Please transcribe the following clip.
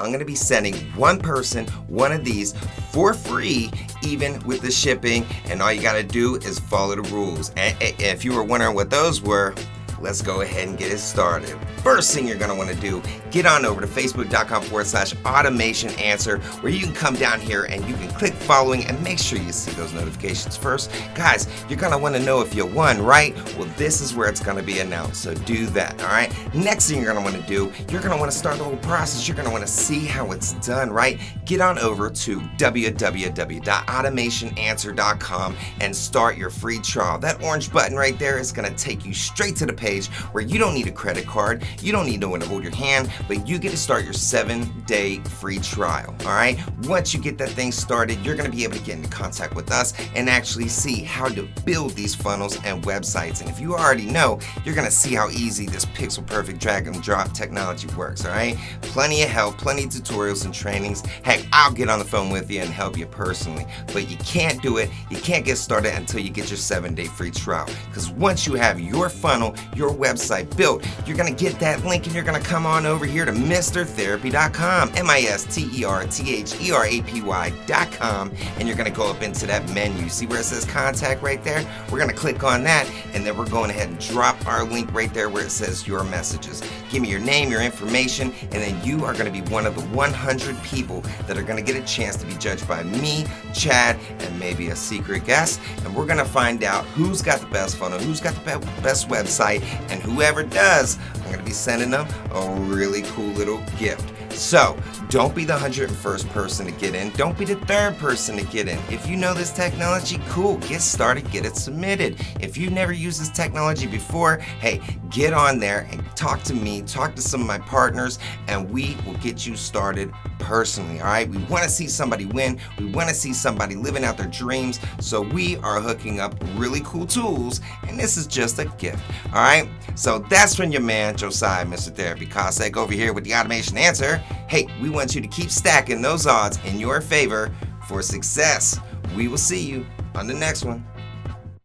I'm going to be sending one person one of these for free, even with the shipping. And all you got to do is follow the rules. And if you were wondering what those were, let's go ahead and get it started. First thing you're going to want to do, get on over to facebook.com/automation answer, where you can come down here and you can click following and make sure you see those notifications first. Guys, you're going to want to know if you won, right? Well, this is where it's going to be announced, so do that, all right? Next thing you're going to want to do, you're going to want to start the whole process. You're going to want to see how it's done, right? Get on over to www.automationanswer.com and start your free trial. That orange button right there is going to take you straight to the page where you don't need a credit card, you don't need no one to hold your hand, but you get to start your 7-day free trial. All right, once you get that thing started, you're going to be able to get into contact with us and actually see how to build these funnels and websites. And if you already know, you're going to see how easy this pixel perfect drag and drop technology works. All right, plenty of help, plenty of tutorials and trainings. Heck, I'll get on the phone with you and help you personally, but you can't do it, you can't get started until you get your 7-day free trial. Because once you have your funnel, your website built, you're going to get that link and you're going to come on over here to MrTherapy.com, MisterTherapy.com, and you're going to go up into that menu. See where it says contact right there? We're going to click on that, and then we're going ahead and drop our link right there where it says your messages. Give me your name, your information, and then you are going to be one of the 100 people that are going to get a chance to be judged by me, Chad, and maybe a secret guest, and we're going to find out who's got the best funnel, who's got the best website, and whoever does, I'm going to be sending them a really cool little gift. So, don't be the 101st person to get in. Don't be the 3rd person to get in. If you know this technology, cool. Get started, get it submitted. If you've never used this technology before, hey, get on there and talk to me, talk to some of my partners, and we will get you started personally, all right? We want to see somebody win. We want to see somebody living out their dreams. So we are hooking up really cool tools, and this is just a gift, all right? So that's from your man, Josiah, Mr. Therapy Kostek, over here with the Automation Answer. Hey, we want you to keep stacking those odds in your favor for success. We will see you on the next one.